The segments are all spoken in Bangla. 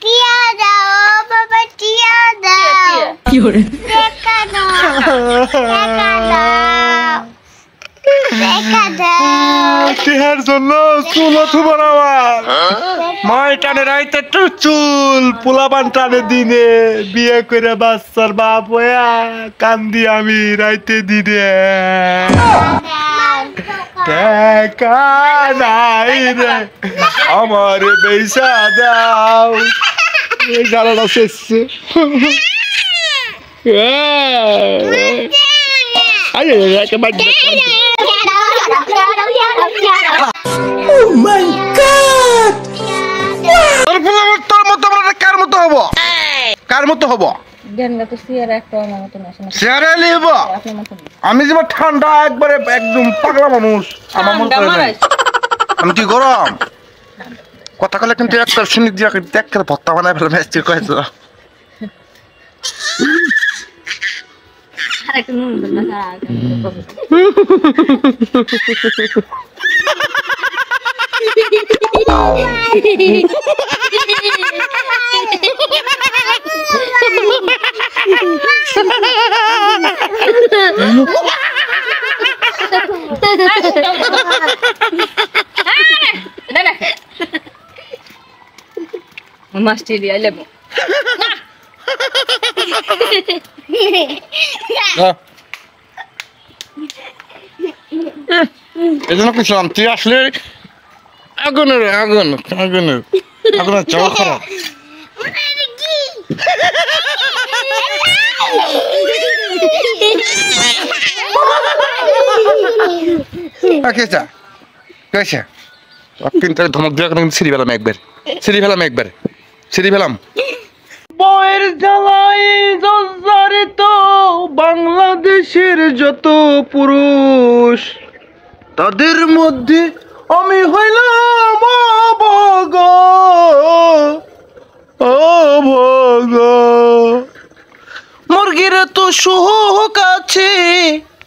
টিয়া দাও বাবা টিয়া দাও কি করে দেখা দাও দেখা দাও দেখা দাও টিহার জন্য চুল থুবো না আমার মাই টানে রাইতে একটু চুল পোলাপান টানে দিনে বিয়ে করে বাচ্চার বাপ হইয়া কান্দি আমি রাইতে দিনে টাকা নাই রে আমার বেসা দাও এই গালাটা শেষছে আরে একে বাদ Oh my god! তোর মতো আমরা কার মতো হব কার মতো হব চেয়ারে লিব আমি যে ঠান্ডা একবারে একদম পাগলা মানুষ আমার মন করে নাই আমি কি গরম কথা কলে কিন্তু একটা শুনি দিয়া দেখ করে ভত্তা বানায় ফেলে মেস্তির কয়েছে মাস্টি দিয়ে লেবো এই জন্য কিছলাম তুই আসলে আগুনের আগুনের চাওয়া খারাপ কেসা কেসা কিন্তু ধমক দেওয়া কিন্তু সিঁড়ি ফেলাম একবার বয়ের জ্বালাই জর্জরিত বাংলাদেশের যত পুরুষ তাদের মধ্যে আমি হইলাম অভোগ মুরগির তো সুখ আছে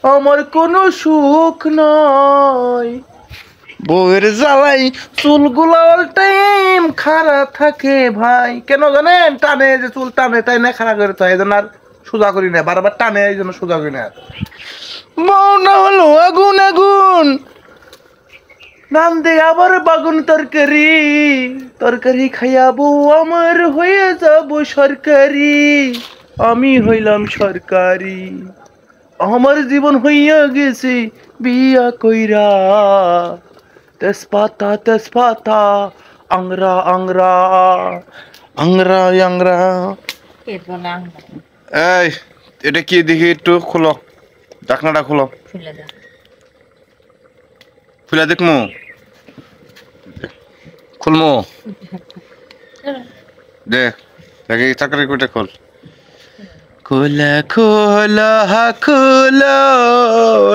আমার কোনো সুখ নয় বউয়ের জ্বালাই চুলগুলো অল টাইম খাড়া থাকে ভাই কেন জানেন টানে যে চুল টানে তাই না খাড়া করে তাই জন্য আর সোজা করি না বারবার টানে এই জন্য সোজা করি না বউ না হলো আগুন রান্দে আবার বাগুন তরকারি খাইয়াবো আমার হয়ে যাব সরকারি আমি হইলাম সরকারি আমার জীবন হইয়া গেছে বিয়া কইরা তেজপাতা আংরা এই এটা কি দেখি একটু খোলো ঢাকনাটা খোলো খুলে দেখমু খুলমু দেখ দেখি চাকরি কোটে খোলো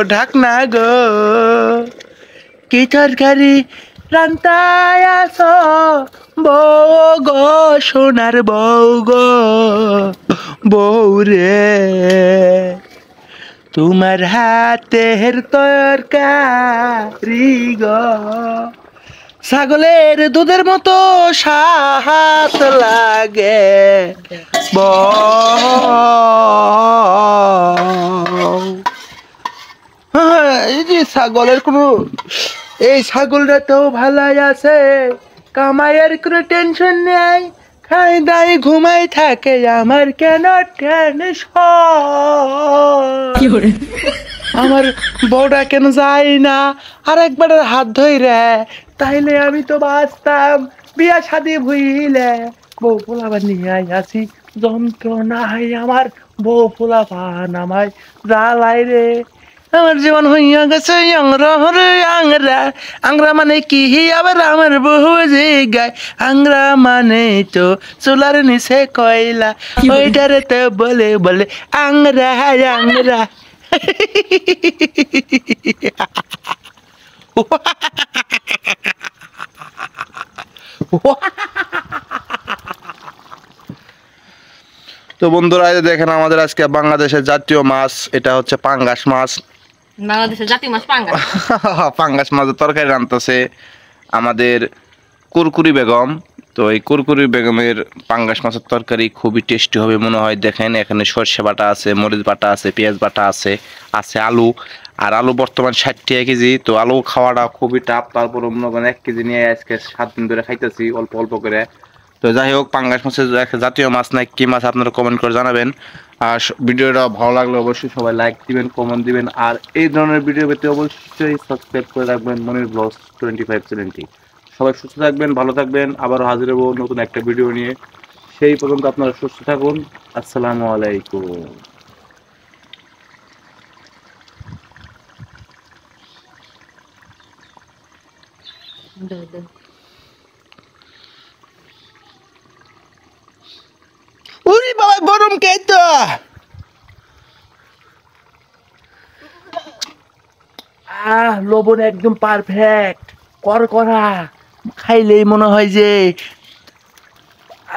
ঢাকনা গো কি তরকারি রান্তায় আস বউ গো সোনার বউ গো বউ রে তোমার হাতের তরকারি গো ছাগলের দুধের মতো স্বাদ লাগে এই যে ছাগলের কোনো এই ছাগলটা তো ভালাই আছে কামাইয়ের কোনো টেনশন নেই খাই দাই ঘুমাই থাকে আমার কেন টেনশন আমার বউটা কেন যায় না আর একবার হাত ধইরে তাইলে আমি তো বাঁচতাম বিয়া শাদি ভুইলে বউ পোলাপান নিয়ে আছি যন্ত্রণায় আমার বউ পোলাপান আমায় জ্বালাই রে আমার জীবন হইয়া গেছে আংরা মানে কি আবার আমার বহু জায়গায় আংরা মানে তো চুলার নিচে কয়লা ওইটারে তো বলে আংরা তো বন্ধুরা দেখেন আমাদের আজকে বাংলাদেশের জাতীয় মাছ এটা হচ্ছে পাঙ্গাস মাছ বাংলাদেশের জাতীয় মাছ পাঙ্গাস মাছের তরকারি রান্তাছে আমাদের কুরকুরি বেগম তো এই কুরকুরি বেগমের পাঙ্গাস মাছের তরকারি খুবই টেস্টি হবে মনে হয়। দেখেন এখানে সরষে বাটা আছে, মরিচ বাটা আছে, পেঁয়াজ বাটা আছে, আছে আলু। আর আলু বর্তমান 60 টাকা কেজি। তো আলু খাওয়াটা খুবই টাফ, তারপর মনে করেন 1 কেজি নিয়ে আজকে 7 দিন ধরে খাইতেছি অল্প অল্প করে। তো যাই হোক, পাঙ্গাস মাছের জাতীয় মাছ না কি মাছ আপনারা কমেন্ট করে জানাবেন। আর ভিডিওটা ভালো লাগলে অবশ্যই সবাই লাইক দিবেন, কমেন্ট দিবেন। আর এই ধরনের ভিডিও পেতে অবশ্যই সাবস্ক্রাইব করে রাখবেন মনির ব্লগস 25 চ্যানেলটি। সবাই সুস্থ থাকবেন, ভালো থাকবেন। আবারও হাজির হবো নতুন একটা ভিডিও নিয়ে। সেই পর্যন্ত আপনারা সুস্থ থাকুন। আসসালামু আলাইকুম। উরি বাবা, গরম কে তো লবণ একদম পারফেক্ট, করা খাইলেই মনে হয় যে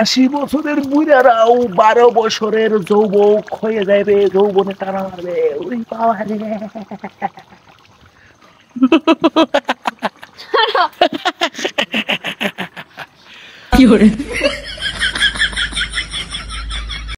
80 বছরের বুড়ারাও 12 বছরের যৌবক হয়ে যাবে, যৌবনে টানা মারবে। ওই বাবা রে। কি hore